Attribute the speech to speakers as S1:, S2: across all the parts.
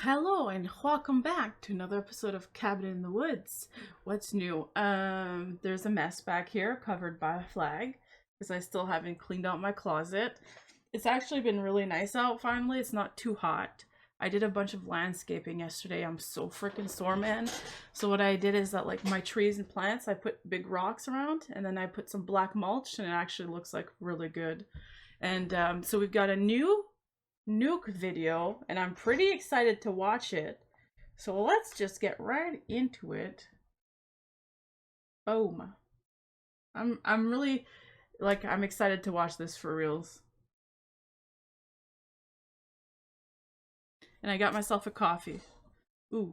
S1: Hello and welcome back to another episode of Cabin in the Woods. What's new? There's a mess back here covered by a flag because I still haven't cleaned out my closet. It's actually been really nice out finally. It's not too hot. I did a bunch of landscaping yesterday. I'm so freaking sore, man. So what I did is that like my trees and plants, I put big rocks around and then I put some black mulch and it actually looks like really good. And so we've got a new Nuke video and I'm pretty excited to watch it. So let's just get right into it. Boom. I'm really I'm excited to watch this for reals. And I got myself a coffee. Ooh,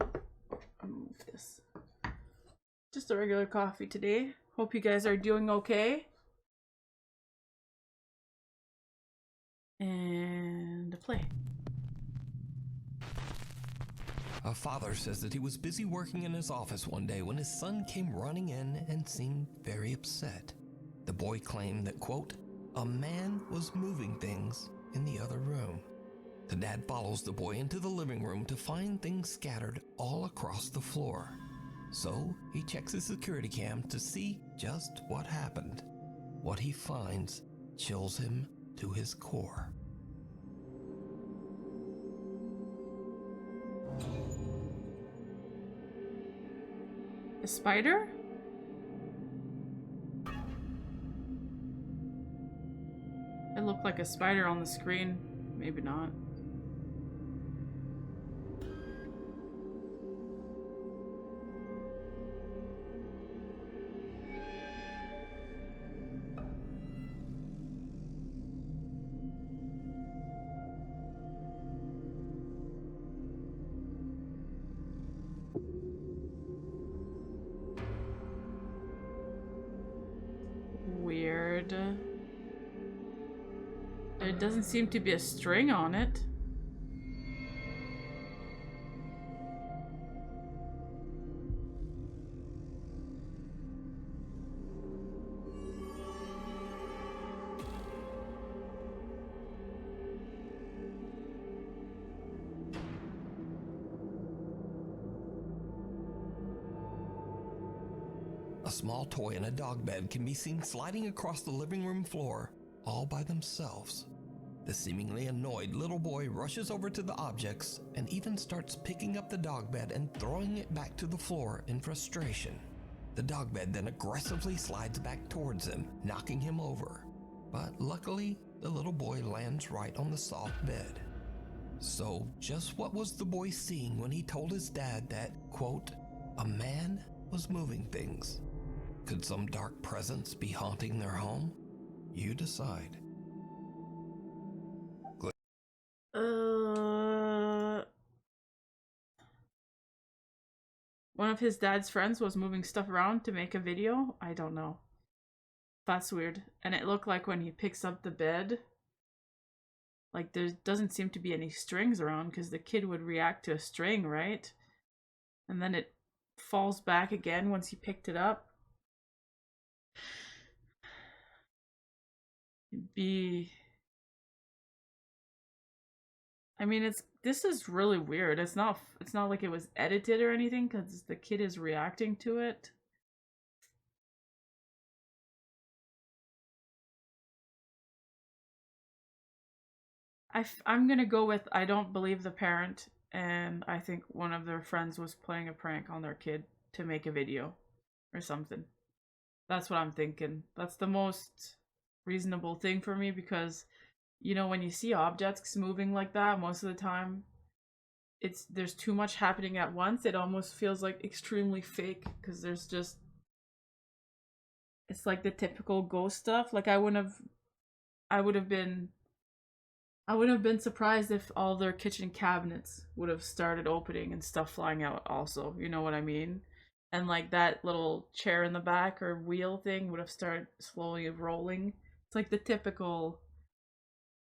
S1: I'll move this. Just a regular coffee today. Hope you guys are doing okay. And play.
S2: A father says that he was busy working in his office one day when his son came running in and seemed very upset. The boy claimed that, quote, a man was moving things in the other room. The dad follows the boy into the living room to find things scattered all across the floor. So he checks his security cam to see just what happened. What he finds chills him to his core.
S1: A spider? It looked like a spider on the screen. Maybe not. Weird. There doesn't seem to be a string on it.
S2: A small toy and a dog bed can be seen sliding across the living room floor all by themselves. The seemingly annoyed little boy rushes over to the objects and even starts picking up the dog bed and throwing it back to the floor in frustration. The dog bed then aggressively slides back towards him, knocking him over. But luckily, the little boy lands right on the soft bed. So just what was the boy seeing when he told his dad that, quote, a man was moving things? Could some dark presence be haunting their home? You decide.
S1: One of his dad's friends was moving stuff around to make a video? I don't know. That's weird. And it looked like when he picks up the bed, like there doesn't seem to be any strings around because the kid would react to a string, right? And then it falls back again once he picked it up. I mean, this is really weird. It's not like it was edited or anything because the kid is reacting to it. I'm gonna go with I don't believe the parent, and I think one of their friends was playing a prank on their kid to make a video or something. That's what I'm thinking. That's the most reasonable thing for me because, you know, when you see objects moving like that, most of the time, there's too much happening at once. It almost feels like extremely fake because it's like the typical ghost stuff. Like I would have been surprised if all their kitchen cabinets would have started opening and stuff flying out also. You know what I mean? And like that little chair in the back or wheel thing would have started slowly rolling. It's like the typical,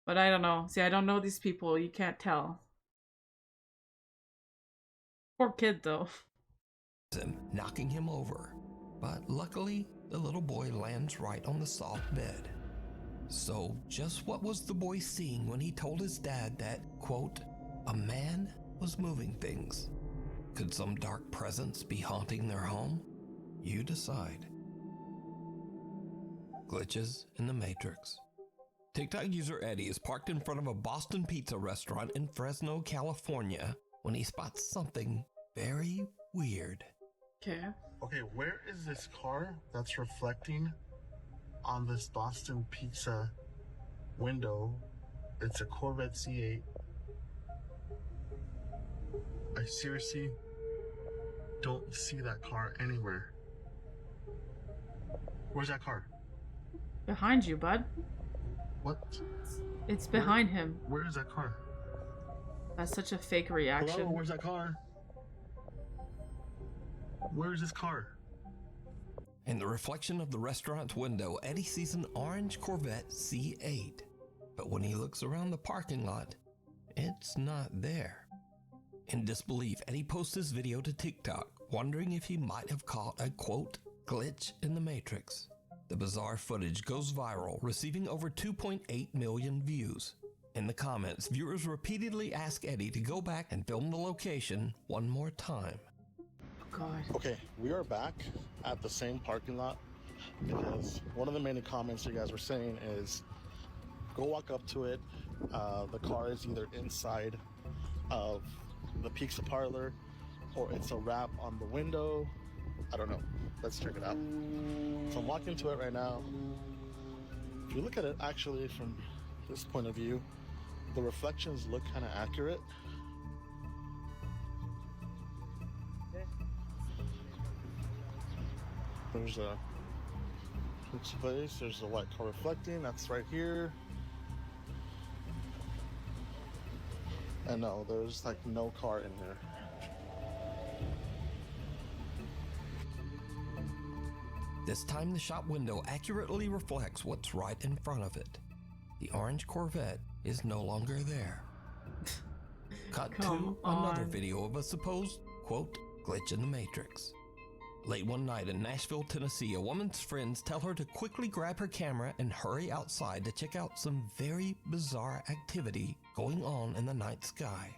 S1: but I don't know. See, I don't know these people. You can't tell. Poor kid though.
S2: Knocking him over. But luckily, the little boy lands right on the soft bed. So just what was the boy seeing when he told his dad that, quote, a man was moving things. Could some dark presence be haunting their home? You decide. Glitches in the Matrix. TikTok user Eddie is parked in front of a Boston pizza restaurant in Fresno, California, when he spots something very weird.
S3: Okay, where is this car that's reflecting on this Boston pizza window? It's a Corvette C8. I seriously don't see that car anywhere. Where's that car?
S1: Behind you, bud.
S3: What?
S1: It's behind him.
S3: Where is that car?
S1: That's such a fake reaction.
S3: Hello, where's that car? Where is this car?
S2: In the reflection of the restaurant's window, Eddie sees an orange Corvette C8. But when he looks around the parking lot, it's not there. In disbelief, Eddie posts this video to TikTok, wondering if he might have caught a, quote, glitch in the Matrix. The bizarre footage goes viral, receiving over 2.8 million views. In the comments, viewers repeatedly ask Eddie to go back and film the location one more time.
S1: Oh God.
S3: Okay, we are back at the same parking lot because one of the main comments you guys were saying is go walk up to it. The car is either inside of the pizza parlor or it's a wrap on the window. I don't know. Let's check it out. So I'm walking to it right now. If you look at it actually from this point of view, the reflections look kind of accurate. There's a pizza place, there's a white car reflecting, that's right here. And no, there's like no car in there.
S2: This time the shop window accurately reflects what's right in front of it. The orange Corvette is no longer there. Cut to another video of a supposed, quote, glitch in the Matrix. Late one night in Nashville, Tennessee, a woman's friends tell her to quickly grab her camera and hurry outside to check out some very bizarre activity going on in the night sky.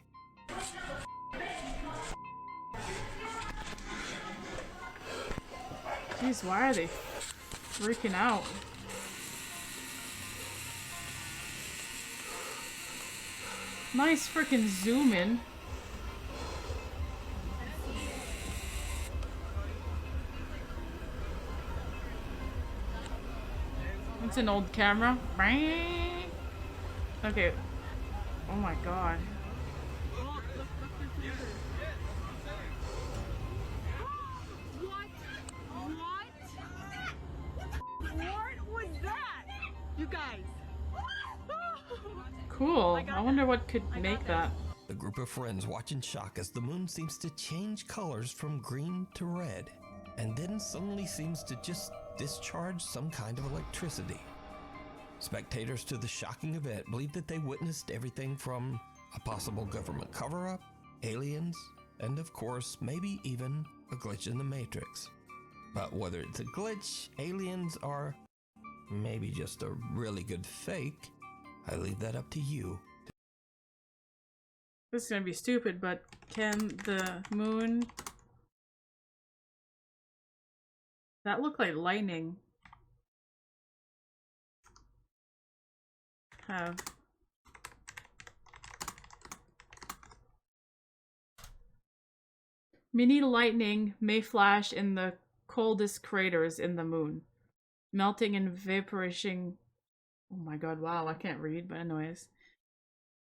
S1: Jeez, why are they freaking out? Nice freaking zoom in. It's an old camera. Okay. Oh my God. Cool. I wonder what could make that.
S2: The group of friends watch in shock as the moon seems to change colors from green to red, and then suddenly seems to just discharge some kind of electricity. Spectators to the shocking event believe that they witnessed everything from a possible government cover-up, aliens, and of course, maybe even a glitch in the Matrix. But whether it's a glitch, aliens, or maybe just a really good fake, I leave that up to you.
S1: This is gonna be stupid, but can the moon... That looked like lightning. Have... Mini lightning may flash in the coldest craters in the moon, melting and vaporizing. Oh my God, wow, I can't read, but anyways.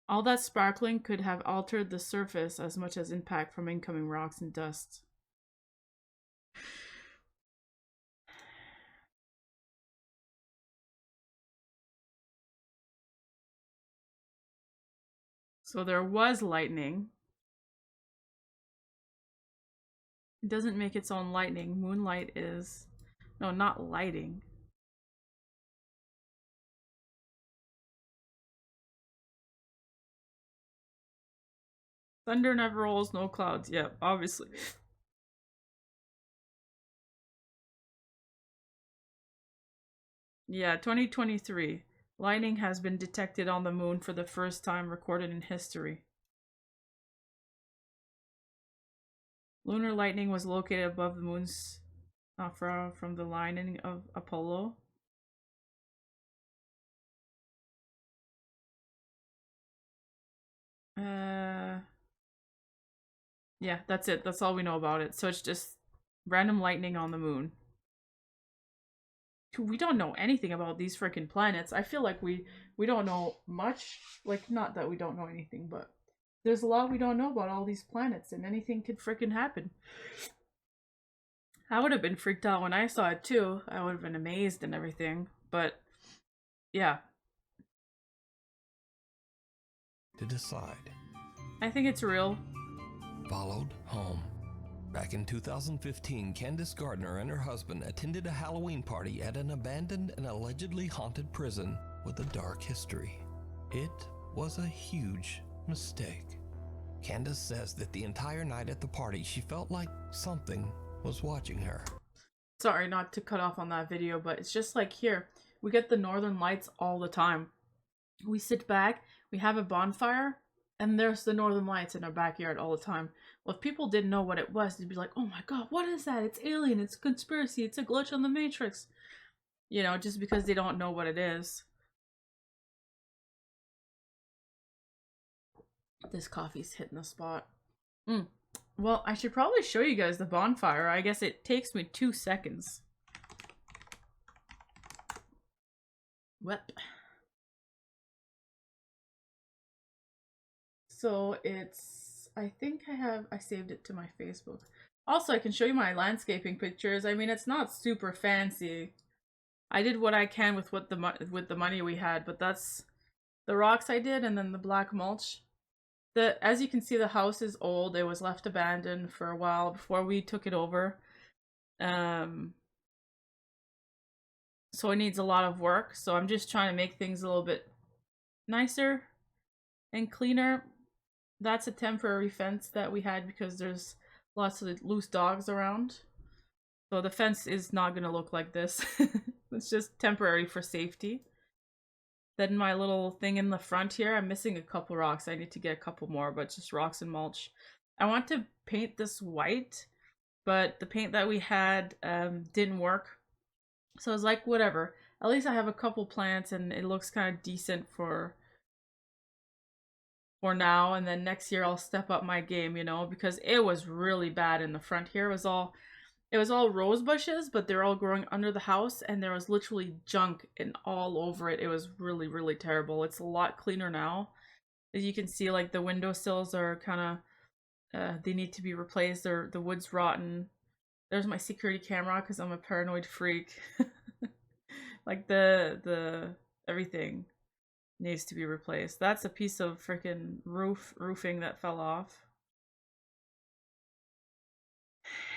S1: All that sparkling could have altered the surface as much as impact from incoming rocks and dust. So there was lightning. It doesn't make its own lightning. Moonlight is... No, not lighting. Thunder never rolls, no clouds. Yep, obviously. Yeah, 2023. Lightning has been detected on the moon for the first time recorded in history. Lunar lightning was located above the moon's from the lining of Apollo. Yeah, that's it. That's all we know about it. So it's just random lightning on the moon. We don't know anything about these freaking planets. I feel like we don't know much. Like, not that we don't know anything, but there's a lot we don't know about all these planets, and anything could freaking happen. I would have been freaked out when I saw it too. I would have been amazed and everything. But yeah,
S2: To decide.
S1: I think it's real.
S2: Followed home. Back in 2015, Candace Gardner and her husband attended a Halloween party at an abandoned and allegedly haunted prison with a dark history. It was a huge mistake. Candace says that the entire night at the party, she felt like something was watching her.
S1: Sorry not to cut off on that video, but it's just like here. We get the northern lights all the time. We sit back, we have a bonfire, and there's the northern lights in our backyard all the time. Well, if people didn't know what it was, they'd be like, oh my god, what is that? It's alien, it's a conspiracy, it's a glitch on the Matrix. You know, just because they don't know what it is. This coffee's hitting the spot. Well, I should probably show you guys the bonfire. I guess it takes me 2 seconds. Wep. So it's, I think I saved it to my Facebook. Also, I can show you my landscaping pictures. I mean, it's not super fancy. I did what I can with the money we had, but that's the rocks I did, and then the black mulch. As you can see, the house is old. It was left abandoned for a while before we took it over. So it needs a lot of work. So I'm just trying to make things a little bit nicer and cleaner. That's a temporary fence that we had because there's lots of loose dogs around. So the fence is not going to look like this. It's just temporary for safety. Then my little thing in the front here, I'm missing a couple rocks. I need to get a couple more, but just rocks and mulch. I want to paint this white, but the paint that we had didn't work. So I was like, whatever. At least I have a couple plants and it looks kind of decent for now, and then next year I'll step up my game, you know, because it was really bad in the front here. It was all rose bushes, but they're all growing under the house, and there was literally junk and all over it. It was really, really terrible. It's a lot cleaner now. As you can see, like the windowsills are kind of, they need to be replaced. The wood's rotten. There's my security camera because I'm a paranoid freak. Like the everything needs to be replaced. That's a piece of freaking roofing that fell off.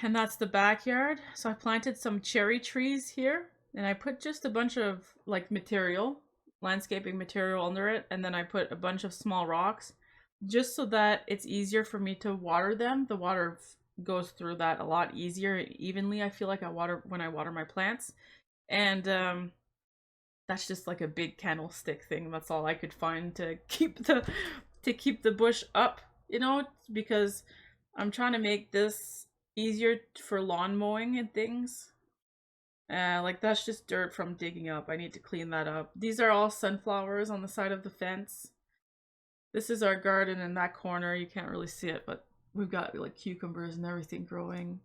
S1: And that's the backyard. So I planted some cherry trees here, and I put just a bunch of like material, landscaping material under it, and then I put a bunch of small rocks just so that it's easier for me to water them. The water goes through that a lot easier, evenly. I feel like when I water my plants. And that's just like a big candlestick thing. That's all I could find to keep the bush up, you know, because I'm trying to make this easier for lawn mowing and things. Like that's just dirt from digging up. I need to clean that up. These are all sunflowers on the side of the fence. This is our garden in that corner. You can't really see it, but we've got like cucumbers and everything growing.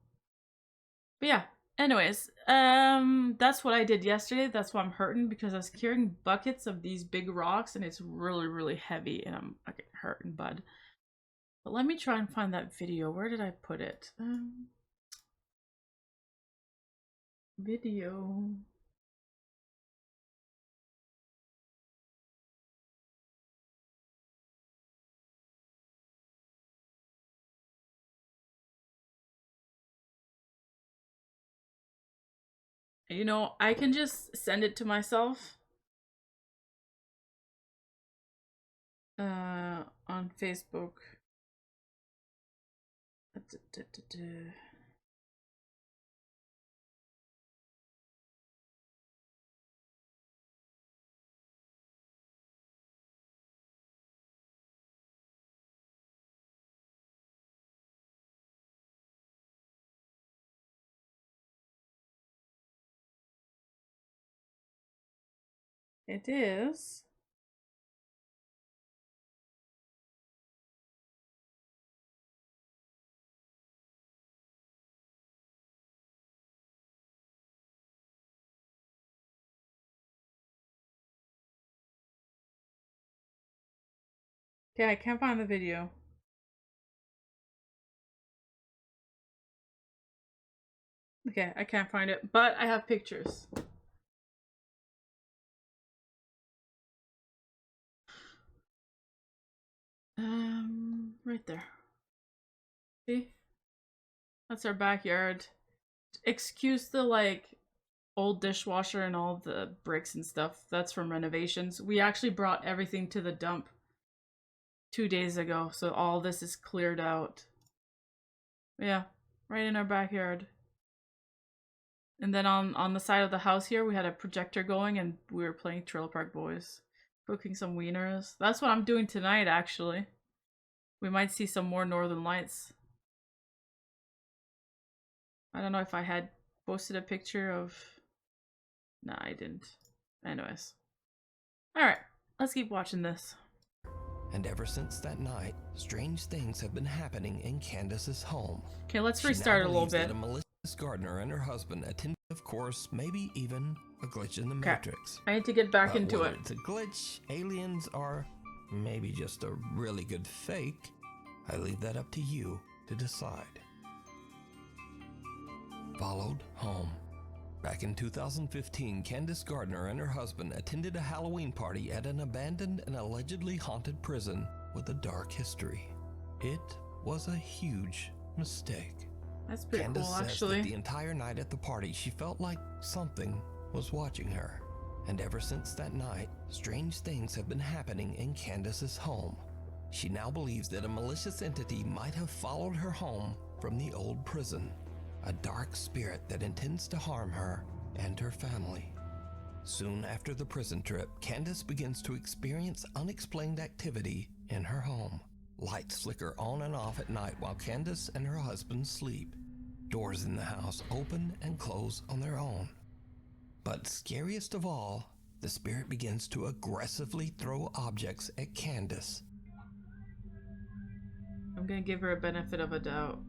S1: But yeah, anyways, that's what I did yesterday. That's why I'm hurting, because I was carrying buckets of these big rocks and it's really, really heavy and I'm fucking hurting, bud. But let me try and find that video. Where did I put it? Video. You know, I can just send it to myself. On Facebook. It is. Okay, I can't find the video. Okay, I can't find it, but I have pictures. Right there. See? That's our backyard. Excuse the, like, old dishwasher and all the bricks and stuff. That's from renovations. We actually brought everything to the dump 2 days ago, so all this is cleared out. Yeah, right in our backyard. And then on the side of the house here, we had a projector going and we were playing Trailer Park Boys. Cooking some wieners. That's what I'm doing tonight, actually. We might see some more northern lights. I don't know if I had posted a picture of... Nah, I didn't. Anyways. Alright, let's keep watching this.
S2: And ever since that night, strange things have been happening in Candace's home.
S1: Okay, let's restart a little bit.
S2: That a malicious gardener and her husband attended, of course, maybe even a glitch in the Matrix.
S1: I need to get back into
S2: whether
S1: it.
S2: It's a glitch, aliens, or maybe just a really good fake, I leave that up to you to decide. Followed home. Back in 2015, Candace Gardner and her husband attended a Halloween party at an abandoned and allegedly haunted prison with a dark history. It was a huge mistake.
S1: That's pretty
S2: Candace
S1: cool,
S2: says
S1: actually.
S2: that the entire night at the party, she felt like something was watching her. And ever since that night, strange things have been happening in Candace's home. She now believes that a malicious entity might have followed her home from the old prison. A dark spirit that intends to harm her and her family. Soon after the prison trip, Candace begins to experience unexplained activity in her home. Lights flicker on and off at night while Candace and her husband sleep. Doors in the house open and close on their own. But scariest of all, the spirit begins to aggressively throw objects at Candace.
S1: I'm gonna give her a benefit of a doubt.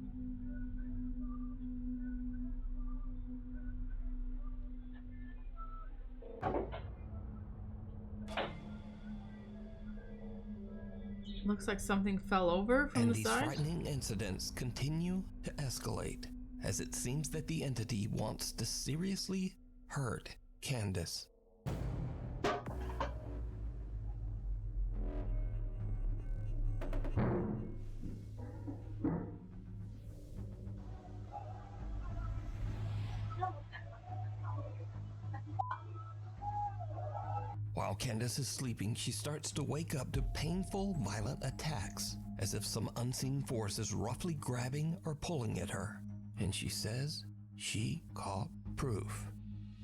S1: Looks like something fell over from the side.
S2: And these frightening incidents continue to escalate, as it seems that the entity wants to seriously hurt Candace. While Candace is sleeping, she starts to wake up to painful, violent attacks, as if some unseen force is roughly grabbing or pulling at her. And she says she caught proof.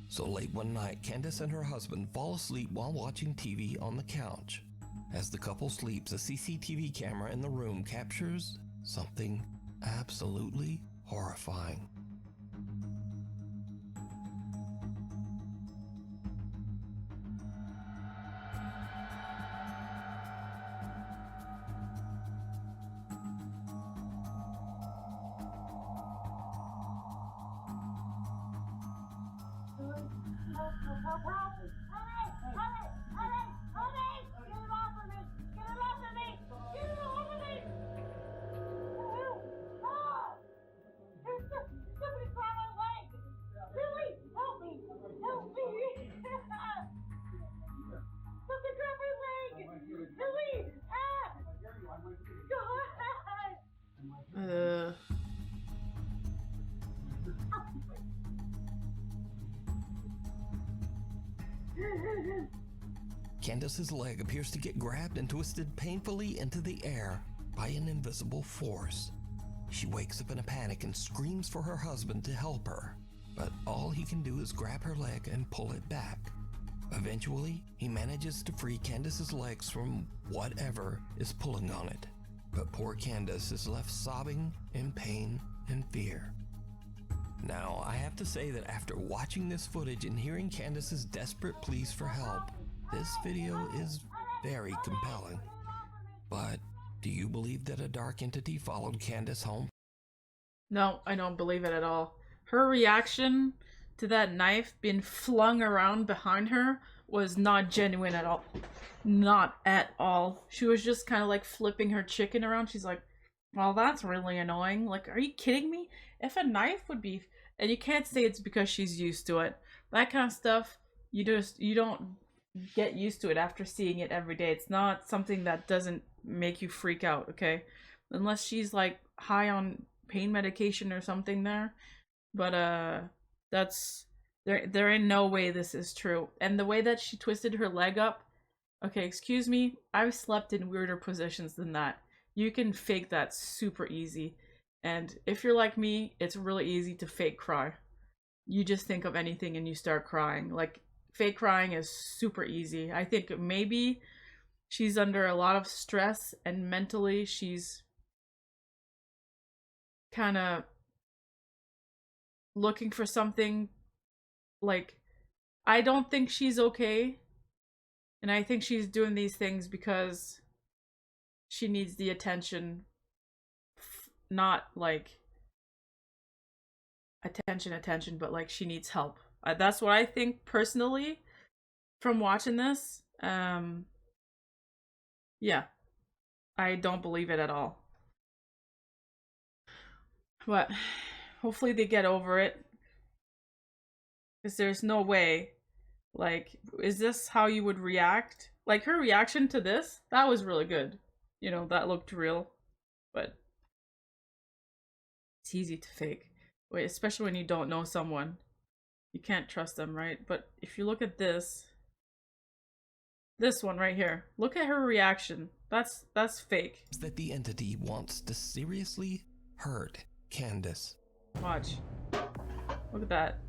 S2: So late one night, Candace and her husband fall asleep while watching TV on the couch. As the couple sleeps, a CCTV camera in the room captures something absolutely horrifying. Candace's leg appears to get grabbed and twisted painfully into the air by an invisible force. She wakes up in a panic and screams for her husband to help her, but all he can do is grab her leg and pull it back. Eventually, he manages to free Candace's legs from whatever is pulling on it, but poor Candace is left sobbing in pain and fear. Now, I have to say that after watching this footage and hearing Candace's desperate pleas for help, This video is very compelling. But do you believe that a dark entity followed Candace home?
S1: No, I don't believe it at all. Her reaction to that knife being flung around behind her was not genuine at all. Not at all. She was just kind of like flipping her chicken around. She's like, well, that's really annoying. Like, are you kidding me? If a knife would be... And you can't say it's because she's used to it. That kind of stuff, you don't get used to it after seeing it every day. It's not something that doesn't make you freak out, okay? Unless she's like high on pain medication or something there. But that's there ain't no way this is true. And the way that she twisted her leg up, okay, excuse me, I've slept in weirder positions than that. You can fake that super easy. And if you're like me, it's really easy to fake cry. You just think of anything and you start crying. Like, fake crying is super easy. I think maybe she's under a lot of stress and mentally she's kind of looking for something. Like, I don't think she's okay. And I think she's doing these things because she needs the attention. Not like attention, but like she needs help. That's what I think personally from watching this. Yeah, I don't believe it at all. But hopefully they get over it. Because there's no way. Like, is this how you would react? Like, her reaction to this, that was really good. You know, that looked real. But it's easy to fake. Wait, especially when you don't know someone. You can't trust them, right? But if you look at this one right here, look at her reaction. That's fake.
S2: That the entity wants to seriously hurt Candace.
S1: Watch. Look at that.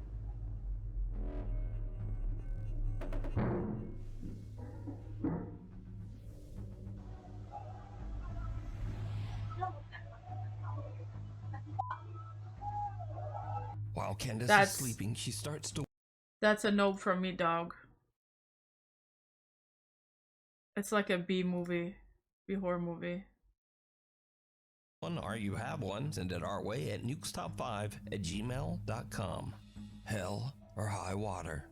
S2: While Candace is sleeping, she starts to...
S1: That's a no from me, dog. It's like a B movie. B horror movie.
S2: Or you have one, send it our way at nukestop5@gmail.com. Hell or high water.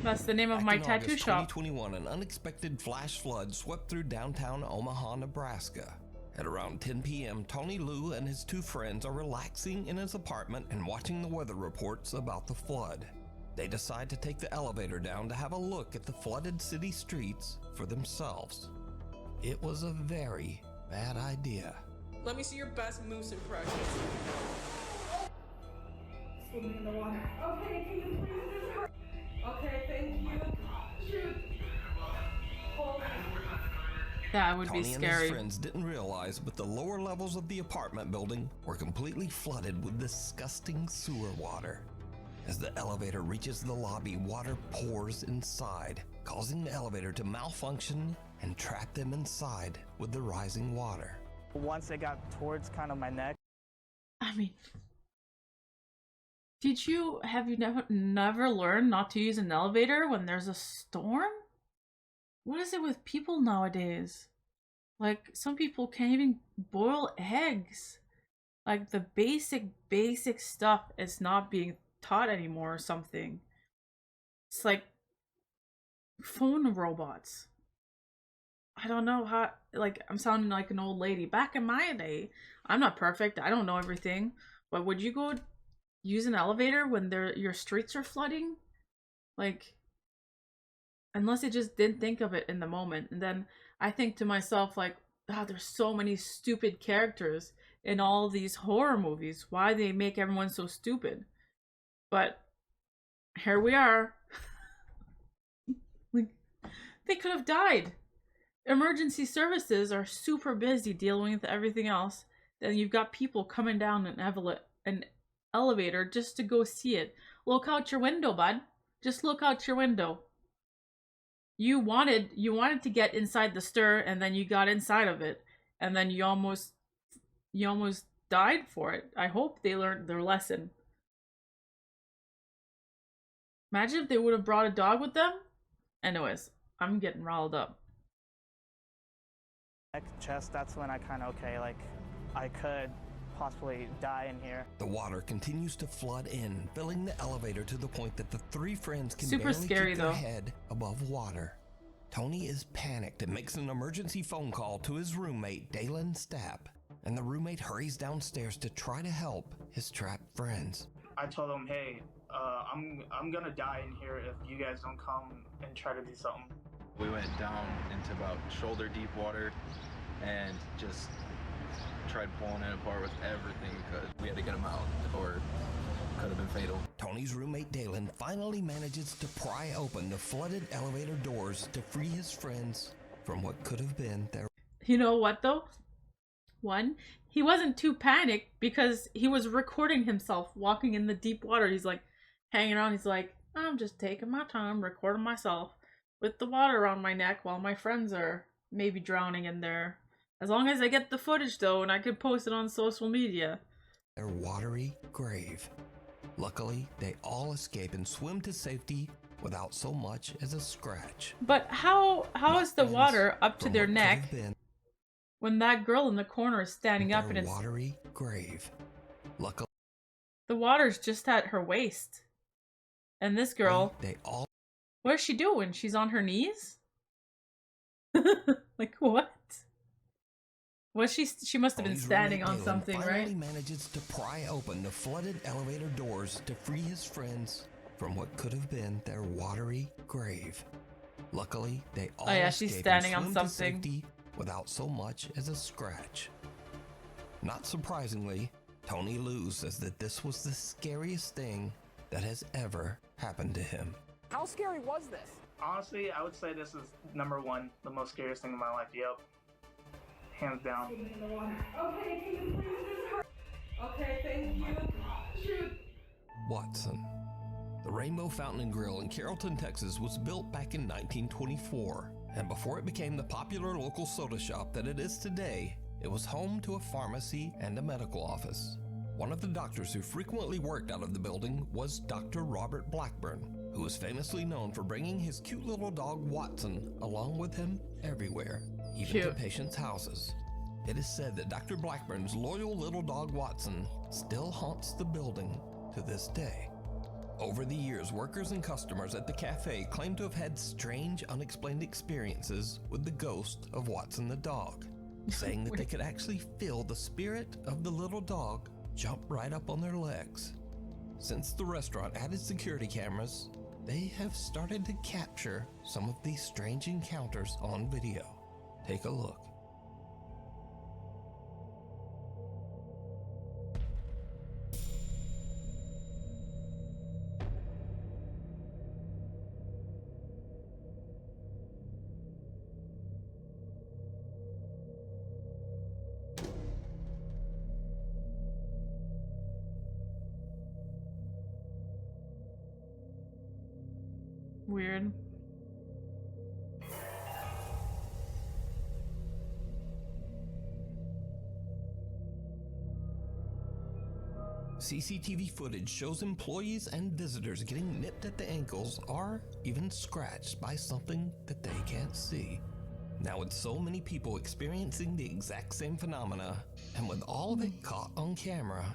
S1: That's the name of my tattoo shop.
S2: 2021, an unexpected flash flood swept through downtown Omaha, Nebraska. At around 10 p.m., Tony Liu and his two friends are relaxing in his apartment and watching the weather reports about the flood. They decide to take the elevator down to have a look at the flooded city streets for themselves. It was a very bad idea.
S4: Let me see your best moose impression.
S5: Swimming in the water. Okay, can you please just... Okay, thank you. Shoot. Hold on.
S1: That would
S2: Tony
S1: be
S2: and
S1: scary.
S2: his friends didn't realize, but the lower levels of the apartment building were completely flooded with disgusting sewer water. As the elevator reaches the lobby, water pours inside, causing the elevator to malfunction and trap them inside with the rising water.
S6: Once it got towards kind of my neck.
S1: I mean, have you never learned not to use an elevator when there's a storm? What is it with people nowadays? Like, some people can't even boil eggs. Like, the basic stuff is not being taught anymore or something. It's like phone robots. I don't know how, like, I'm sounding like an old lady. Back in my day, I'm not perfect. I don't know everything. But would you go use an elevator when your streets are flooding? Like, unless it just didn't think of it in the moment. And then I think to myself, like, oh, there's so many stupid characters in all these horror movies. Why they make everyone so stupid? But here we are. Like, they could have died. Emergency services are super busy dealing with everything else. Then you've got people coming down an elevator just to go see it. Look out your window, bud. Just look out your window. You wanted to get inside the stir, and then you got inside of it, and then you almost died for it. I hope they learned their lesson. Imagine if they would have brought a dog with them. Anyways, I'm getting riled up.
S6: Neck, chest, that's when I kind of, okay, like, I could possibly die in here.
S2: The water continues to flood in, filling the elevator to the point that the three friends can
S1: Super
S2: barely
S1: scary,
S2: keep their
S1: though.
S2: head above water. Tony is panicked and makes an emergency phone call to his roommate, Dalen Stapp, and the roommate hurries downstairs to try to help his trapped friends.
S6: I told him, hey, I'm gonna die in here if you guys don't come and try to do something.
S7: We went down into about shoulder deep water and just tried pulling it apart with everything because we had to get them out or it could have been fatal.
S2: Tony's roommate Dalen finally manages to pry open the flooded elevator doors to free his friends from what could have been their...
S1: You know what though? One, he wasn't too panicked because he was recording himself walking in the deep water. He's like hanging around. He's like, I'm just taking my time recording myself with the water around my neck while my friends are maybe drowning in there. As long as I get the footage though and I can post it on social media.
S2: their watery grave. Luckily, they all escape and swim to safety without so much as a scratch.
S1: But how is the
S2: Friends,
S1: water up to
S2: from
S1: their
S2: what could
S1: neck
S2: have been
S1: when that girl in the corner is standing up
S2: their
S1: and it's
S2: watery grave. Luckily,
S1: the water's just at her waist? And this girl,
S2: they all
S1: what is she doing? She's on her knees? Like what? Was she must have been
S2: Tony's
S1: standing
S2: roommate
S1: on
S2: Galen
S1: something,
S2: finally
S1: right?
S2: manages to pry open the flooded elevator doors to free his friends from what could have been their watery grave. Luckily, they all
S1: Oh yeah, she's
S2: escape
S1: standing
S2: and
S1: on
S2: swim to
S1: something.
S2: safety without so much as a scratch. Not surprisingly, Tony Lou says that this was the scariest thing that has ever happened to him.
S8: How scary was this?
S6: Honestly, I would say this is number one, the most scariest thing in my life. Yep. Hands down.
S5: In the water. Okay, can you please just hurry? Okay, thank you. Shoot.
S2: Watson. The Rainbow Fountain and Grill in Carrollton, Texas was built back in 1924, and before it became the popular local soda shop that it is today, it was home to a pharmacy and a medical office. One of the doctors who frequently worked out of the building was Dr. Robert Blackburn, who was famously known for bringing his cute little dog Watson along with him everywhere, even to
S1: Cute.
S2: patients' houses. It is said that Dr. Blackburn's loyal little dog Watson still haunts the building to this day. Over the years, workers and customers at the cafe claim to have had strange, unexplained experiences with the ghost of Watson the dog, saying that they could actually feel the spirit of the little dog jump right up on their legs. Since the restaurant added security cameras, they have started to capture some of these strange encounters on video. Take a look.
S1: Weird.
S2: CCTV footage shows employees and visitors getting nipped at the ankles or even scratched by something that they can't see. Now, with so many people experiencing the exact same phenomena, and with all of it caught on camera,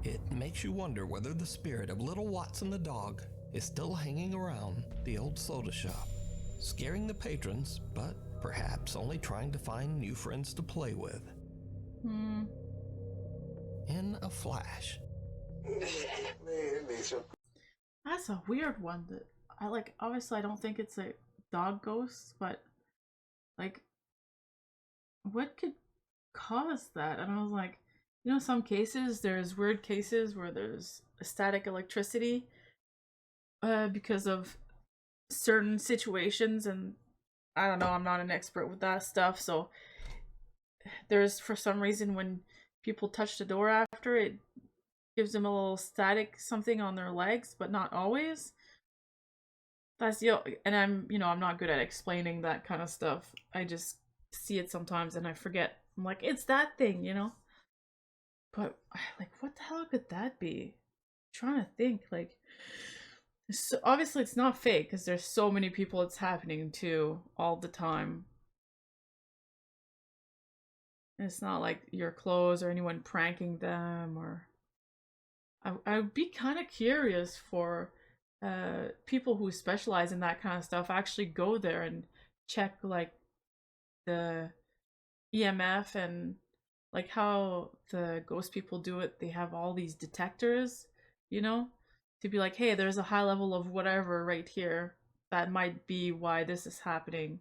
S2: it makes you wonder whether the spirit of little Watson the dog is still hanging around the old soda shop, scaring the patrons, but perhaps only trying to find new friends to play with. In a flash,
S1: That's a weird one that I like. Obviously, I don't think it's a dog ghost, but like, what could cause that? And I was like, you know, some cases there's weird cases where there's static electricity because of certain situations, and I don't know, I'm not an expert with that stuff, so there's for some reason when people touch the door after, it gives them a little static something on their legs, but not always. That's and I'm not good at explaining that kind of stuff. I just see it sometimes and I forget. I'm like, it's that thing, you know? But like, what the hell could that be? I'm trying to think, like, So obviously it's not fake because there's so many people it's happening to all the time. And it's not like your clothes or anyone pranking them, or I would be kind of curious for people who specialize in that kind of stuff actually go there and check like the EMF and like how the ghost people do it. They have all these detectors, you know, to be like, hey, there's a high level of whatever right here. That might be why this is happening.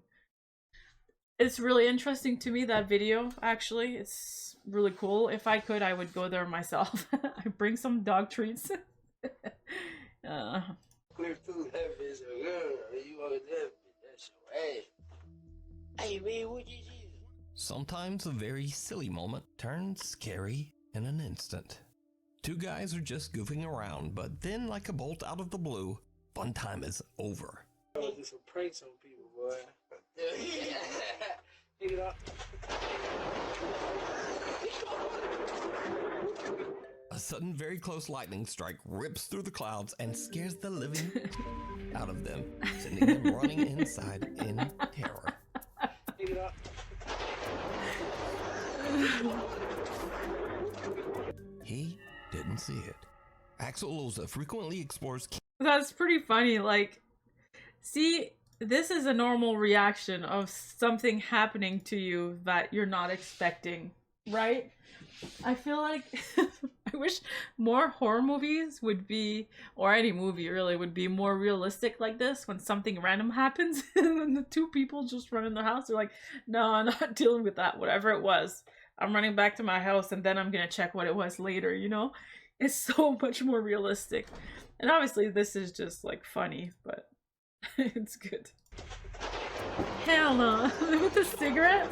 S1: It's really interesting to me, that video, actually. It's really cool. If I could, I would go there myself. I bring some dog treats.
S8: Clear food heavy as a girl. You want that? That's your ass. Hey, man, what you do?
S2: Sometimes a very silly moment turns scary in an instant. Two guys are just goofing around, but then, like a bolt out of the blue, fun time is over.
S8: I would do some pranks on people, boy. Pick it up.
S2: A sudden, very close lightning strike rips through the clouds and scares the living out of them, sending them running inside in terror.
S8: Pick it up.
S2: He didn't see it. Axel Loza frequently explores.
S1: That's pretty funny. Like, see, this is a normal reaction of something happening to you that you're not expecting, right? I feel like I wish more horror movies would be, or any movie really, would be more realistic like this. When something random happens and then the two people just run in the house, they're like, no, I'm not dealing with that, whatever it was. I'm running back to my house and then I'm gonna check what it was later, you know? It's so much more realistic. And obviously this is just like funny, but it's good. Hell no. With the cigarette?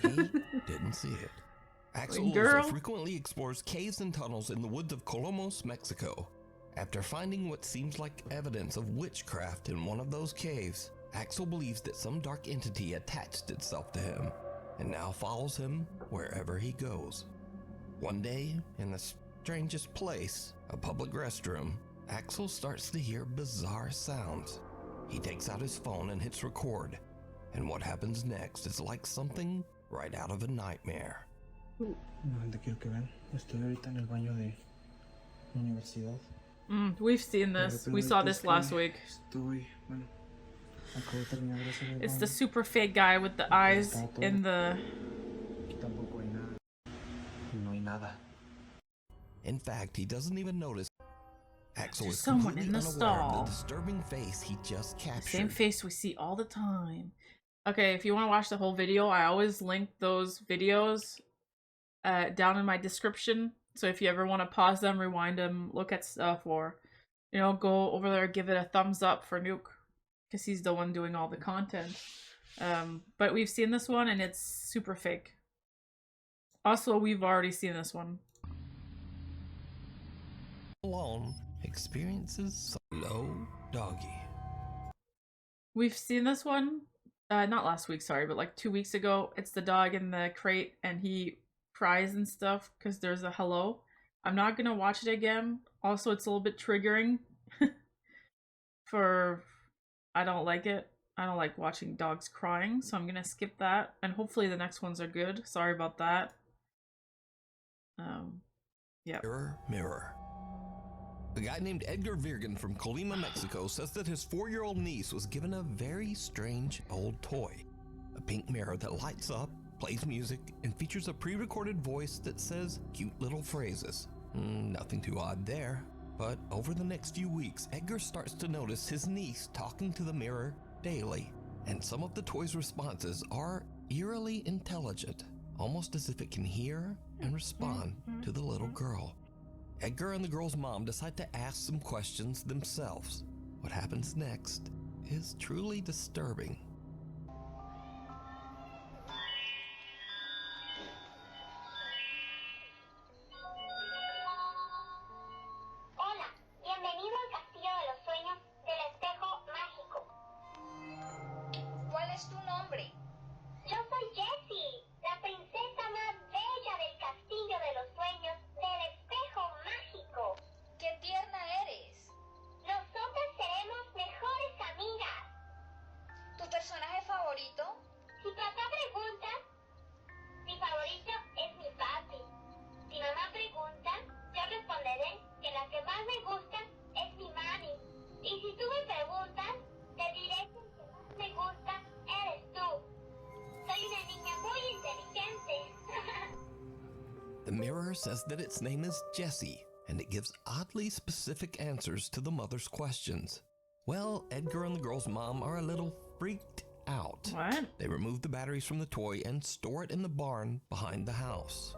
S2: He didn't see it. Axel Loza frequently explores caves and tunnels in the woods of Colomos, Mexico. After finding what seems like evidence of witchcraft in one of those caves, Axel believes that some dark entity attached itself to him and now follows him wherever he goes. One day, in the strangest place, a public restroom, Axel starts to hear bizarre sounds. He takes out his phone and hits record, and what happens next is like something right out of a nightmare.
S9: Te quiero que vean. Estoy ahorita en el baño de la universidad.
S1: We've seen this. We saw this last week.
S9: Estoy, bueno, acabo de terminar de hacer el
S1: It's
S9: baño.
S1: the super fake guy with the eyes in the...
S9: Aquí tampoco hay nada. No hay nada.
S2: In fact, he doesn't even notice Axel
S1: There's
S2: is
S1: someone
S2: completely
S1: in the
S2: unaware
S1: stall.
S2: of the disturbing face he just captured.
S1: Same face we see all the time. Okay, if you want to watch the whole video, I always link those videos down in my description. So if you ever want to pause them, rewind them, look at stuff, or, you know, go over there, give it a thumbs up for Nuke, because he's the one doing all the content. But we've seen this one and it's super fake. Also, we've already seen this one.
S2: Alone experiences low doggy.
S1: We've seen this one, not last week, sorry, but like 2 weeks ago. It's the dog in the crate and he cries and stuff because there's a hello. I'm not gonna watch it again. Also, it's a little bit triggering for, I don't like it. I don't like watching dogs crying, so I'm gonna skip that. And hopefully the next ones are good. Sorry about that. Yeah.
S2: Mirror, mirror. A guy named Edgar Virgen from Colima, Mexico says that his 4-year-old niece was given a very strange old toy. A pink mirror that lights up, plays music, and features a pre-recorded voice that says cute little phrases. Nothing too odd there. But over the next few weeks, Edgar starts to notice his niece talking to the mirror daily. And some of the toy's responses are eerily intelligent, almost as if it can hear and respond to the little girl. Edgar and the girl's mom decide to ask some questions themselves. What happens next is truly disturbing.
S10: Hola, bienvenido al Castillo de los Sueños del Espejo Mágico. ¿Cuál es tu nombre? Yo soy Jessie, la princesa más bella del Castillo de los Sueños del Espejo Mágico. ¡Qué tierna eres!
S2: The mirror says that its name is Jessie, and it gives oddly specific answers to the mother's questions. Well, Edgar and the girl's mom are a little freaked out.
S1: What?
S2: They remove the batteries from the toy and store it in the barn behind the house.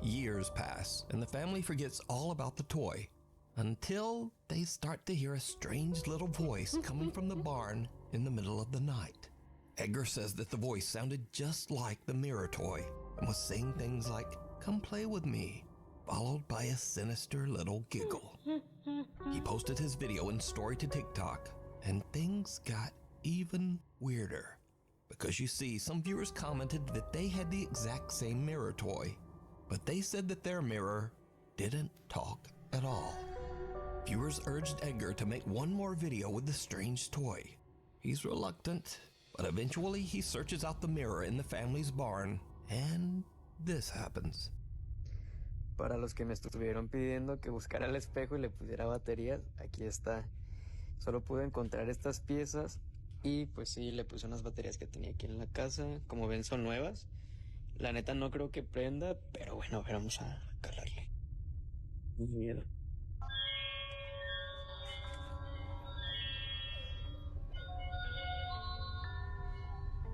S2: Years pass, and the family forgets all about the toy until they start to hear a strange little voice coming from the barn in the middle of the night. Edgar says that the voice sounded just like the mirror toy and was saying things like, "Come play with me," followed by a sinister little giggle. He posted his video and story to TikTok, and things got even weirder. Because you see, some viewers commented that they had the exact same mirror toy, but they said that their mirror didn't talk at all. Viewers urged Edgar to make one more video with the strange toy. He's reluctant, but eventually he searches out the mirror in the family's barn, and this happens.
S11: Para los que me estuvieron pidiendo que buscara el espejo y le pusiera baterías, aquí está. Solo pude encontrar estas piezas y pues sí, le puse unas baterías que tenía aquí en la casa. Como ven, son nuevas. La neta no creo que prenda, pero bueno, a ver, vamos a calarle. Muy miedo.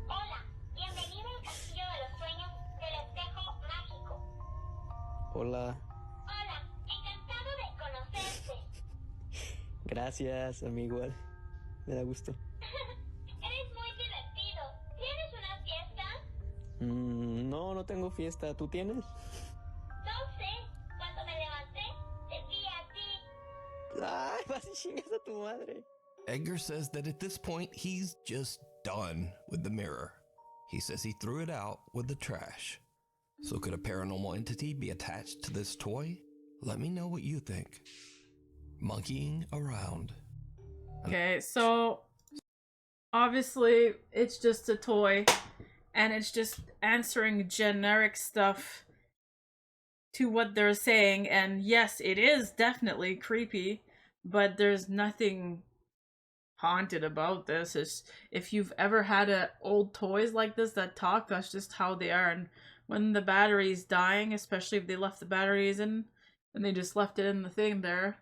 S10: Hola, bienvenido al castillo de los sueños del espejo mágico.
S11: Hola.
S10: Hola, encantado de conocerte.
S11: Gracias, a mí igual. Me da gusto.
S10: Eres muy divertido. ¿Tienes una fiesta?
S11: No, no tengo fiesta. ¿Tú tienes?
S10: No sé. Cuando me levanté, te vi a ti.
S11: Ay, vas y chingas a tu madre.
S2: Edgar says that at this point, he's just done with the mirror. He says he threw it out with the trash. So could a paranormal entity be attached to this toy? Let me know what you think. Monkeying around.
S1: Okay, so obviously it's just a toy and it's just answering generic stuff to what they're saying, and yes, it is definitely creepy, but there's nothing haunted about this. Is if you've ever had old toys like this that talk, that's just how they are. And when the battery's dying, especially if they left the batteries in and they just left it in the thing there,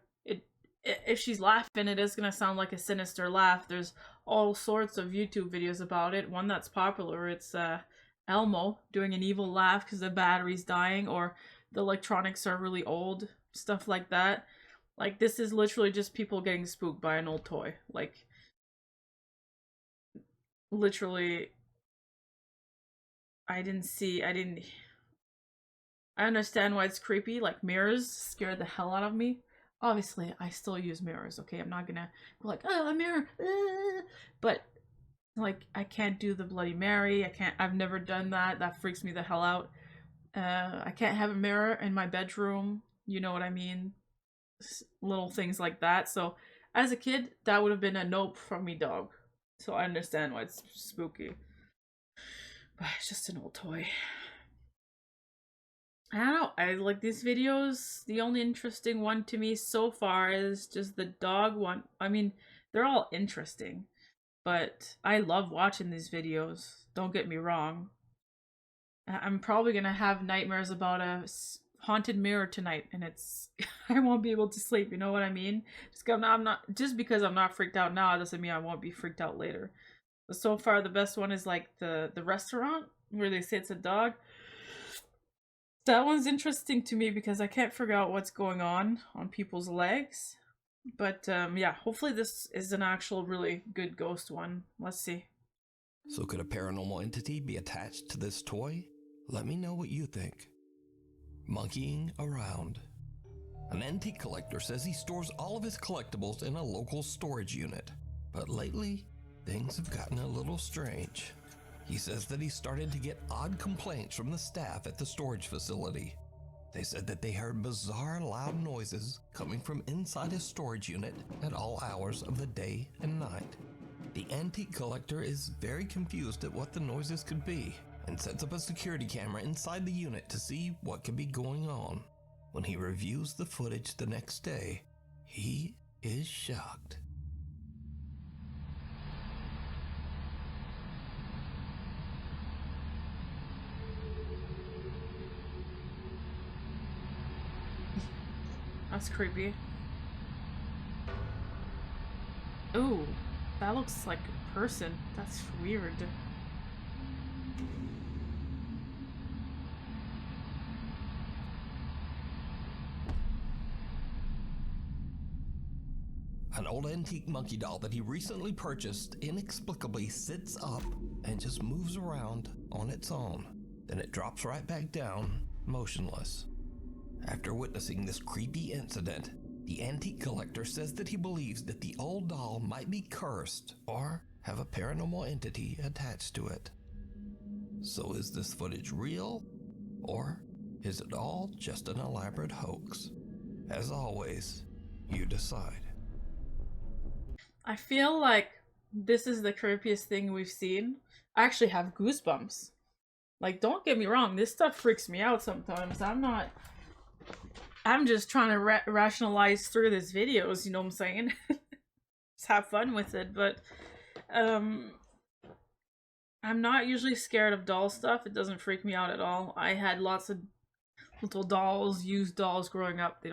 S1: if she's laughing, it is gonna sound like a sinister laugh. There's all sorts of YouTube videos about it. One that's popular, it's Elmo doing an evil laugh because the battery's dying, or the electronics are really old, stuff like that. Like, this is literally just people getting spooked by an old toy. Like, literally, I understand why it's creepy. Like, mirrors scared the hell out of me. Obviously, I still use mirrors, okay? I'm not gonna go like, oh, a mirror, but, like, I can't do the Bloody Mary. I've never done that. That freaks me the hell out. I can't have a mirror in my bedroom. You know what I mean? Little things like that. So, as a kid, that would have been a nope from me, dog. So I understand why it's spooky. But it's just an old toy. I don't know, I like these videos. The only interesting one to me so far is just the dog one. I mean, they're all interesting, but I love watching these videos. Don't get me wrong. I'm probably gonna have nightmares about a haunted mirror tonight, and I won't be able to sleep. You know what I mean? Just because I'm not freaked out now doesn't mean I won't be freaked out later. But so far, the best one is like the restaurant where they say it's a dog. That one's interesting to me because I can't figure out what's going on people's legs. But yeah, hopefully this is an actual really good ghost one. Let's see.
S2: So could a paranormal entity be attached to this toy? Let me know what you think. Monkeying around. An antique collector says he stores all of his collectibles in a local storage unit. But lately, things have gotten a little strange. He says that he started to get odd complaints from the staff at the storage facility. They said that they heard bizarre loud noises coming from inside his storage unit at all hours of the day and night. The antique collector is very confused at what the noises could be and sets up a security camera inside the unit to see what could be going on. When he reviews the footage the next day, he is shocked.
S1: That's creepy. Ooh, that looks like a person. That's weird.
S2: An old antique monkey doll that he recently purchased inexplicably sits up and just moves around on its own. Then it drops right back down, motionless. After witnessing this creepy incident, the antique collector says that he believes that the old doll might be cursed or have a paranormal entity attached to it. So is this footage real, or is it all just an elaborate hoax? As always, you decide.
S1: I feel like this is the creepiest thing we've seen. I actually have goosebumps. Like, don't get me wrong, this stuff freaks me out sometimes. I'm just trying to rationalize through these videos, you know what I'm saying? Just have fun with it, but I'm not usually scared of doll stuff. It doesn't freak me out at all. I had lots of little dolls, used dolls growing up.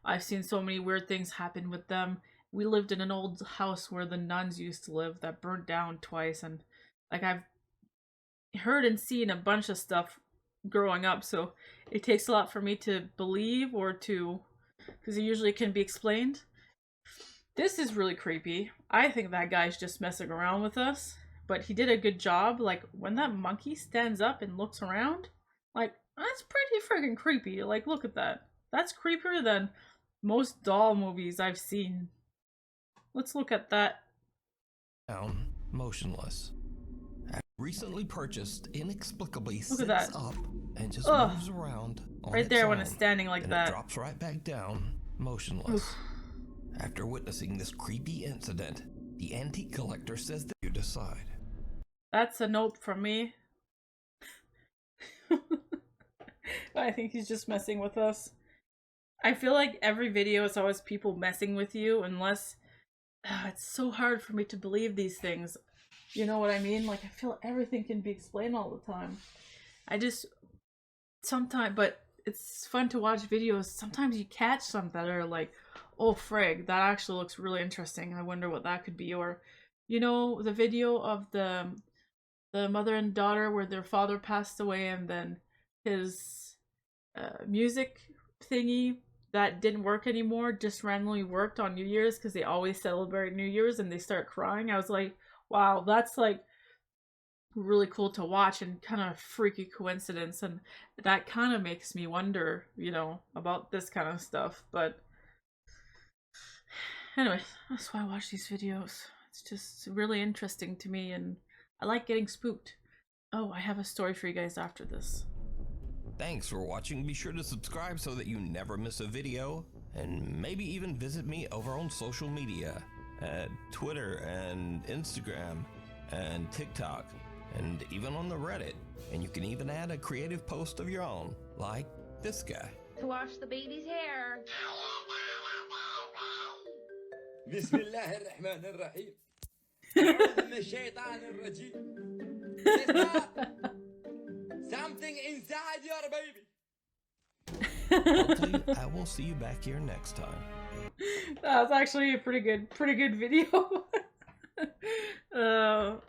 S1: I've seen so many weird things happen with them. We lived in an old house where the nuns used to live that burnt down twice, and like I've heard and seen a bunch of stuff growing up, so it takes a lot for me to believe or to, because it usually can be explained. This is really creepy. I think that guy's just messing around with us, but he did a good job. Like, when that monkey stands up and looks around, like, that's pretty freaking creepy. Like, look at that. That's creepier than most doll movies I've seen. Let's look at that.
S2: Down, motionless. Recently purchased inexplicably
S1: Look
S2: sits
S1: at that.
S2: up and just
S1: Ugh.
S2: moves around on
S1: Right
S2: its
S1: there
S2: own.
S1: when it's standing like
S2: Then
S1: that.
S2: It drops right back down, motionless. After witnessing this creepy incident, the antique collector says that you decide.
S1: That's a nope from me. I think he's just messing with us. I feel like every video is always people messing with you, unless it's so hard for me to believe these things. You know what I mean? Like, I feel everything can be explained all the time. I just sometimes, but it's fun to watch videos. Sometimes you catch some that are like, oh frig, that actually looks really interesting. I wonder what that could be. Or, you know, the video of the mother and daughter where their father passed away, and then his music thingy that didn't work anymore just randomly worked on New Year's because they always celebrate New Year's, and they start crying. I was like, wow, that's like really cool to watch and kind of freaky coincidence, and that kind of makes me wonder, you know, about this kind of stuff. But anyway, that's why I watch these videos. It's just really interesting to me, and I like getting spooked. Oh, I have a story for you guys after this.
S2: Thanks for watching. Be sure to subscribe so that you never miss a video, and maybe even visit me over on social media at Twitter and Instagram and TikTok, and even on the Reddit. And you can even add a creative post of your own, like this guy.
S12: To wash the baby's hair.
S8: بسم الله الرحمن الرحيم أعوذ من الشيطان الرجيم. Something inside your baby.
S2: Hopefully, I will see you back here next time.
S1: That was actually a pretty good video. Oh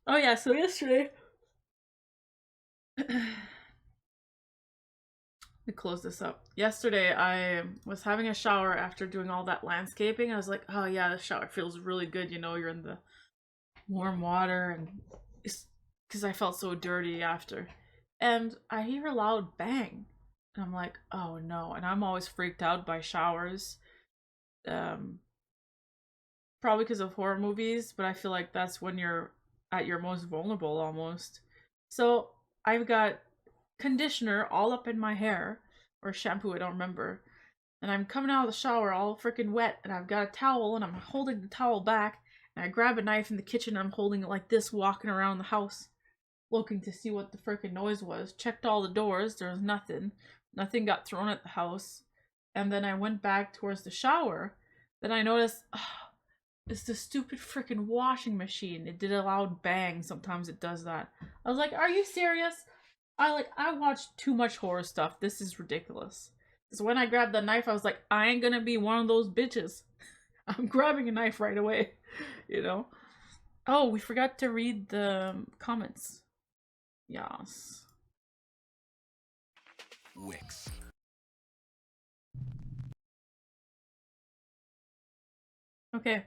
S1: yeah, so yesterday let me close this up. Yesterday I was having a shower after doing all that landscaping. I was like, oh yeah, the shower feels really good, you know, you're in the warm water, and it's because I felt so dirty after. And I hear a loud bang. And I'm like, oh no. And I'm always freaked out by showers. Probably because of horror movies, but I feel like that's when you're at your most vulnerable almost. So I've got conditioner all up in my hair, or shampoo, I don't remember. And I'm coming out of the shower all freaking wet, and I've got a towel, and I'm holding the towel back, and I grab a knife in the kitchen, and I'm holding it like this, walking around the house, looking to see what the freaking noise was. Checked all the doors, there was nothing. Nothing got thrown at the house. And then I went back towards the shower. Then I noticed, it's the stupid freaking washing machine. It did a loud bang. Sometimes it does that. I was like, are you serious? I watch too much horror stuff. This is ridiculous. Because when I grabbed the knife, I was like, I ain't gonna be one of those bitches. I'm grabbing a knife right away, you know? Oh, we forgot to read the comments. Yes.
S2: Wix.
S1: Okay.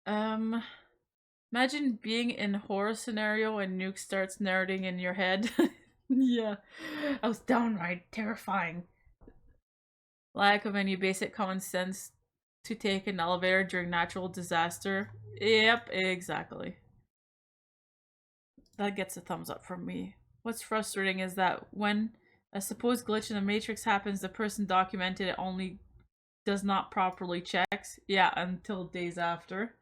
S1: Imagine being in a horror scenario and Nuke starts narrating in your head. Yeah. I was downright terrifying. Lack of any basic common sense to take an elevator during natural disaster. Yep, exactly. That gets a thumbs up from me. What's frustrating is that when a supposed glitch in the Matrix happens, the person documented it only does not properly checks. Yeah, until days after.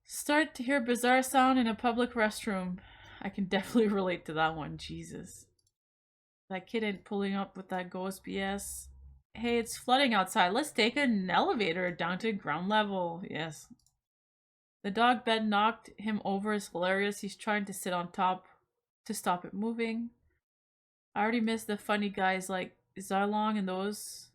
S1: Start to hear bizarre sound in a public restroom. I can definitely relate to that one, Jesus. That kid ain't pulling up with that ghost BS. Hey, it's flooding outside. Let's take an elevator down to ground level. Yes. The dog bed knocked him over is hilarious. He's trying to sit on top to stop it moving. I already missed the funny guys like Zarlong and those.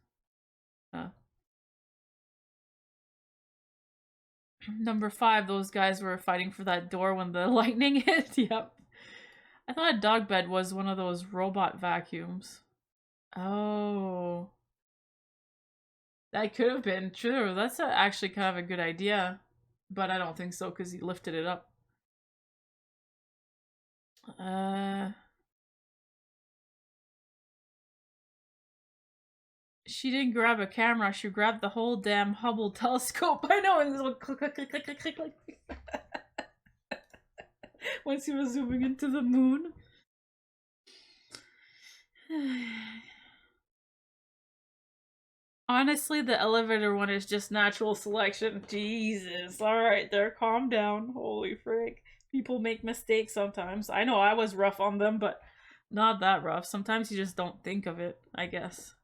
S1: Number 5, those guys were fighting for that door when the lightning hit. Yep. I thought a dog bed was one of those robot vacuums. Oh. That could have been true. That's actually kind of a good idea. But I don't think so because he lifted it up. She didn't grab a camera. She grabbed the whole damn Hubble telescope. I know. And this one click, click, click, click, click, click, click. Once he was zooming into the moon. Honestly, the elevator one is just natural selection. Jesus. Alright there, calm down. Holy frick. People make mistakes sometimes. I know I was rough on them, but not that rough. Sometimes you just don't think of it, I guess.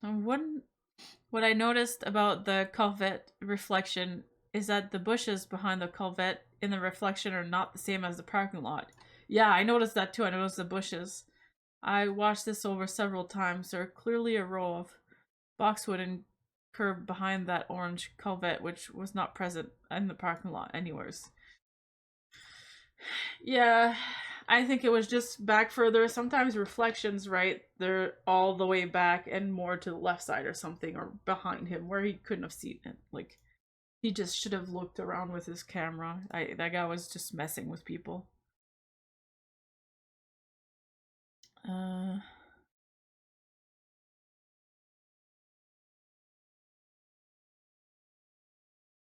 S1: And what I noticed about the Corvette reflection is that the bushes behind the Corvette in the reflection are not the same as the parking lot. Yeah, I noticed that too. I noticed the bushes. I watched this over several times. There are clearly a row of boxwood and curb behind that orange Corvette, which was not present in the parking lot anywheres. Yeah, I think it was just back further. Sometimes reflections, right? They're all the way back and more to the left side or something, or behind him where he couldn't have seen it. Like, he just should have looked around with his camera. That guy was just messing with people.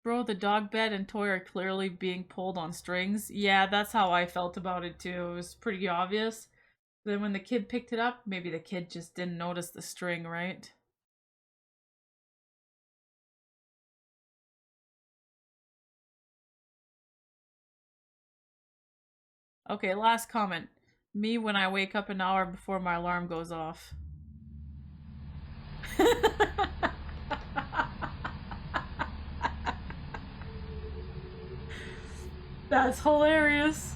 S1: Bro, the dog bed and toy are clearly being pulled on strings. Yeah, that's how I felt about it too. It was pretty obvious. Then when the kid picked it up, maybe the kid just didn't notice the string, right? Okay, last comment. Me when I wake up an hour before my alarm goes off. That's hilarious.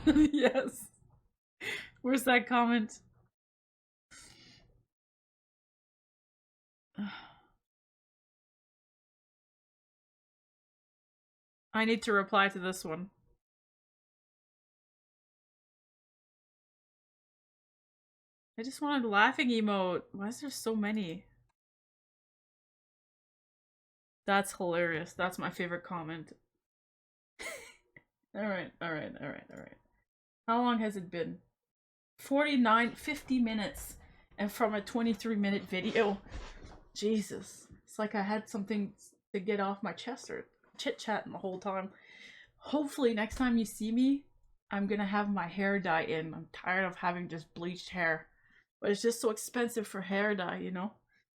S1: Yes. Where's that comment? I need to reply to this one. I just wanted a laughing emote. Why is there so many? That's hilarious. That's my favorite comment. Alright. How long has it been? 50 minutes. And from a 23-minute video. Jesus. It's like I had something to get off my chest or chit-chatting the whole time. Hopefully next time you see me, I'm gonna have my hair dye in. I'm tired of having just bleached hair. But it's just so expensive for hair dye, you know?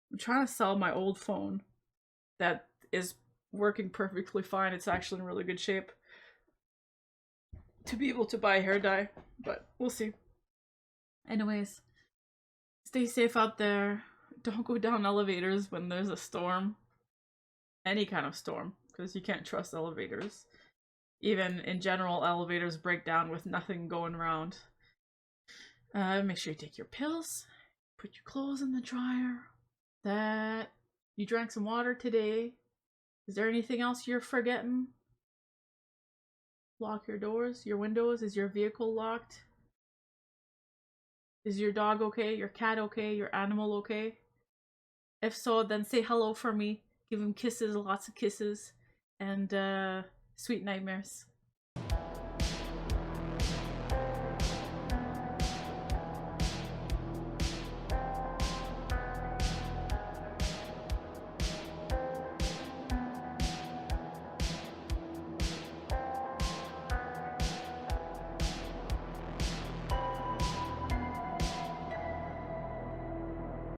S1: I'm trying to sell my old phone that is working perfectly fine. It's actually in really good shape to be able to buy hair dye, but we'll see. Anyways, stay safe out there. Don't go down elevators when there's a storm. Any kind of storm, because you can't trust elevators. Even in general, elevators break down with nothing going around. Make sure you take your pills. Put your clothes in the dryer. That you drank some water today. Is there anything else you're forgetting? Lock your doors, your windows. Is your vehicle locked? Is your dog okay? Your cat okay? Your animal okay? If so, then say hello for me. Give him kisses, lots of kisses, and sweet nightmares.